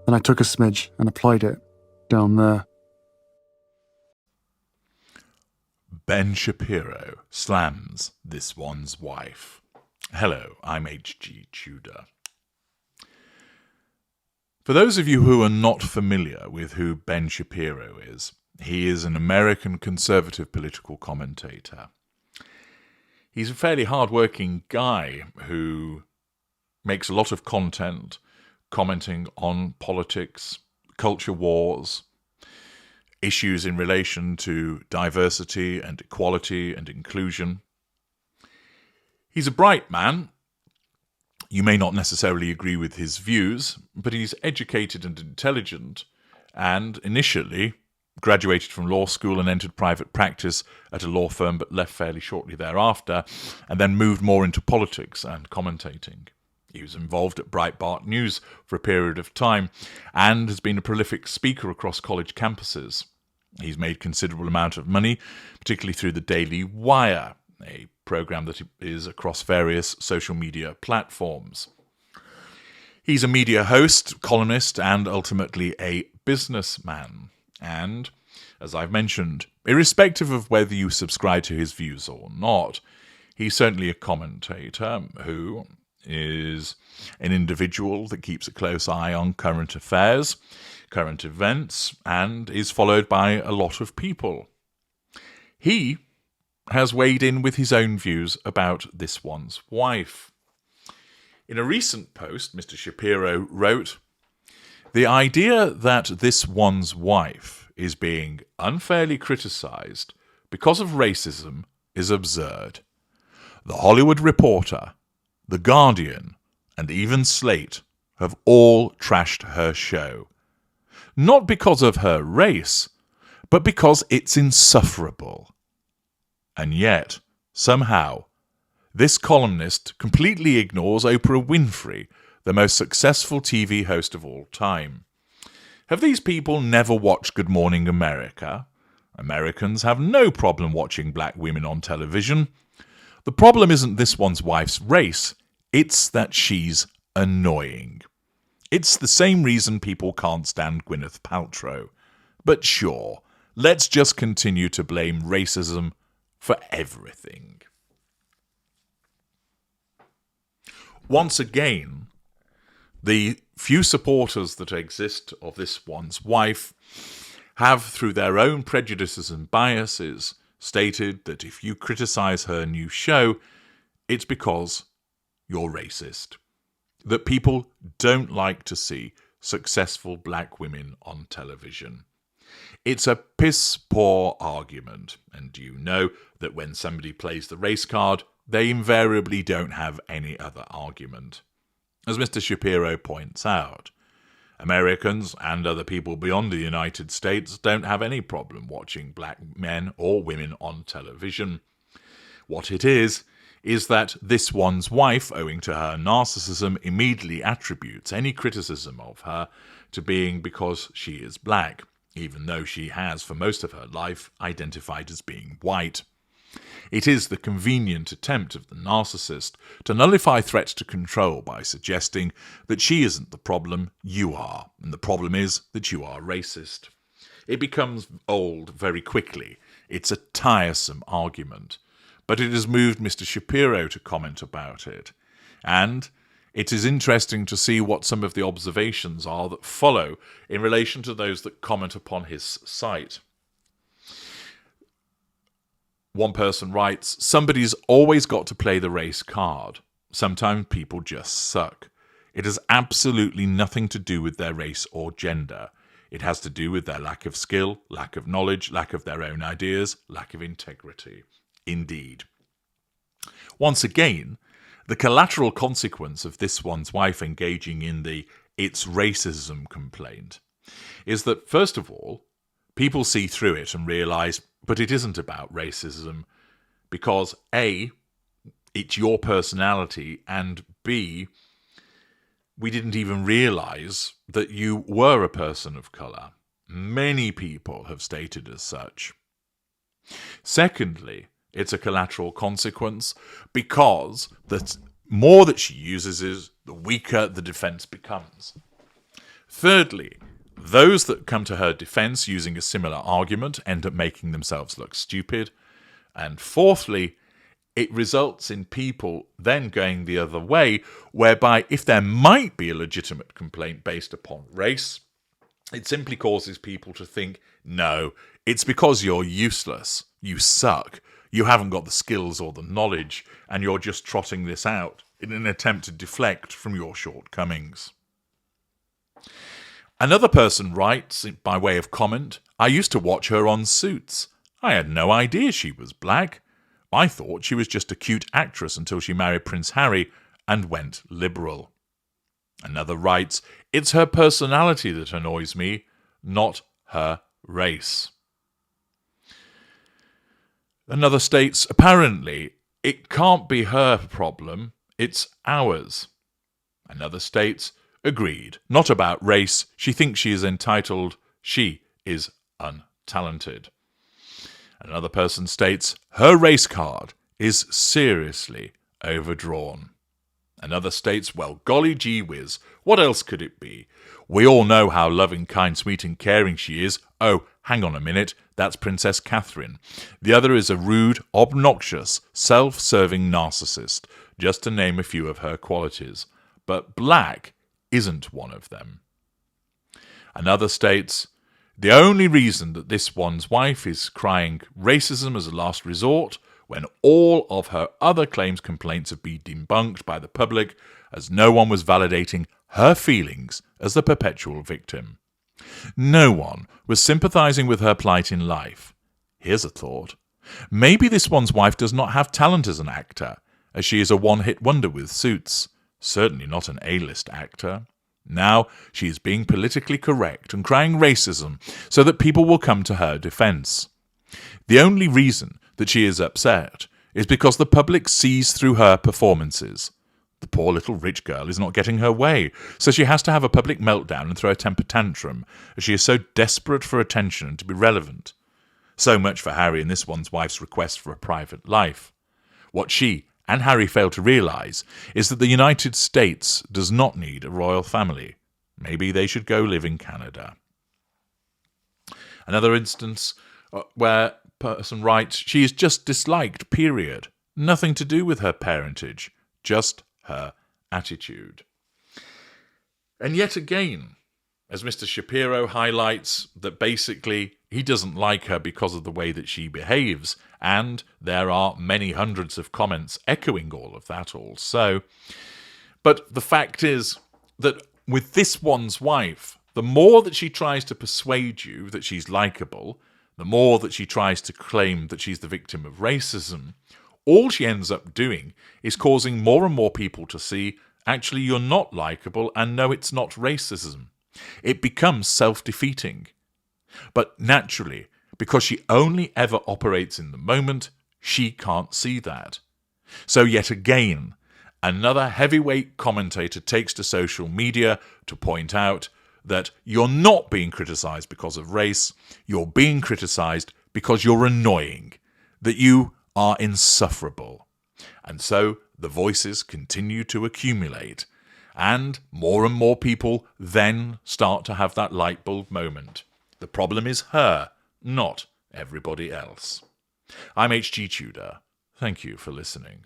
Then I took a smidge and applied it down there. Ben Shapiro slams this one's wife. Hello, I'm H.G. Tudor. For those of you who are not familiar with who Ben Shapiro is, he is an American conservative political commentator. He's a fairly hard-working guy who makes a lot of content commenting on politics, culture wars, issues in relation to diversity and equality and inclusion. He's a bright man. You may not necessarily agree with his views, but he's educated and intelligent, and initially graduated from law school and entered private practice at a law firm, but left fairly shortly thereafter, and then moved more into politics and commentating. He was involved at Breitbart News for a period of time, and has been a prolific speaker across college campuses. He's made considerable amount of money, particularly through the Daily Wire, a program that is across various social media platforms. He's a media host, columnist, and ultimately a businessman. And, as I've mentioned, irrespective of whether you subscribe to his views or not, he's certainly a commentator who is an individual that keeps a close eye on current affairs, current events, and is followed by a lot of people. He has weighed in with his own views about this one's wife. In a recent post, Mr. Shapiro wrote, "The idea that this one's wife is being unfairly criticized because of racism is absurd. The Hollywood Reporter, The Guardian, and even Slate have all trashed her show. Not because of her race, but because it's insufferable. And yet, somehow, this columnist completely ignores Oprah Winfrey, the most successful TV host of all time. Have these people never watched Good Morning America? Americans have no problem watching black women on television. The problem isn't this one's wife's race, it's that she's annoying. It's the same reason people can't stand Gwyneth Paltrow. But sure, let's just continue to blame racism for everything." Once again, the few supporters that exist of this one's wife have, through their own prejudices and biases, stated that if you criticize her new show, it's because you're racist. That people don't like to see successful black women on television. It's a piss-poor argument, and you know that when somebody plays the race card, they invariably don't have any other argument. As Mr. Shapiro points out, Americans and other people beyond the United States don't have any problem watching black men or women on television. What it is that this one's wife, owing to her narcissism, immediately attributes any criticism of her to being because she is black, even though she has, for most of her life, identified as being white. It is the convenient attempt of the narcissist to nullify threats to control by suggesting that she isn't the problem, you are, and the problem is that you are racist. It becomes old very quickly. It's a tiresome argument. But it has moved Mr. Shapiro to comment about it. And it is interesting to see what some of the observations are that follow in relation to those that comment upon his site. One person writes, "Somebody's always got to play the race card. Sometimes people just suck. It has absolutely nothing to do with their race or gender. It has to do with their lack of skill, lack of knowledge, lack of their own ideas, lack of integrity." Indeed. Once again, the collateral consequence of this one's wife engaging in the "it's racism" complaint is that, first of all, people see through it and realise, but it isn't about racism, because A, it's your personality, and B, we didn't even realise that you were a person of colour. Many people have stated as such. Secondly, it's a collateral consequence because the more that she uses is, the weaker the defence becomes. Thirdly, those that come to her defence using a similar argument end up making themselves look stupid. And fourthly, it results in people then going the other way, whereby if there might be a legitimate complaint based upon race, it simply causes people to think, no, it's because you're useless, you suck, you haven't got the skills or the knowledge, and you're just trotting this out in an attempt to deflect from your shortcomings. Another person writes, by way of comment, I used to watch her on Suits. I had no idea she was black. I thought she was just a cute actress until she married Prince Harry and went liberal. Another writes, it's her personality that annoys me, not her race. Another states, apparently, it can't be her problem, it's ours. Another states, agreed, not about race, she thinks she is entitled, she is untalented. Another person states, her race card is seriously overdrawn. Another states, well, golly gee whiz, what else could it be? We all know how loving, kind, sweet and caring she is. Oh, hang on a minute, that's Princess Catherine. The other is a rude, obnoxious, self-serving narcissist, just to name a few of her qualities. But black isn't one of them. Another states, the only reason that this one's wife is crying racism as a last resort, when all of her other complaints have been debunked by the public, as no one was validating her feelings as the perpetual victim. No one was sympathizing with her plight in life. Here's a thought. Maybe this one's wife does not have talent as an actor, as she is a one-hit wonder with Suits. Certainly not an A-list actor. Now she is being politically correct and crying racism so that people will come to her defense. The only reason that she is upset is because the public sees through her performances. The poor little rich girl is not getting her way, so she has to have a public meltdown and throw a temper tantrum, as she is so desperate for attention and to be relevant. So much for Harry and this one's wife's request for a private life. What she and Harry fail to realise is that the United States does not need a royal family. Maybe they should go live in Canada. Another instance where a person writes, she is just disliked, period. Nothing to do with her parentage, just her attitude. And yet again, as Mr. Shapiro highlights, that basically he doesn't like her because of the way that she behaves, and there are many hundreds of comments echoing all of that also. But the fact is that with this one's wife, the more that she tries to persuade you that she's likeable, the more that she tries to claim that she's the victim of racism, all she ends up doing is causing more and more people to see, actually, you're not likeable, and no, it's not racism. It becomes self-defeating. But naturally, because she only ever operates in the moment, she can't see that. So yet again, another heavyweight commentator takes to social media to point out that you're not being criticised because of race, you're being criticised because you're annoying, that you are insufferable. And so the voices continue to accumulate, and more people then start to have that light bulb moment. The problem is her, not everybody else. I'm H.G. Tudor. Thank you for listening.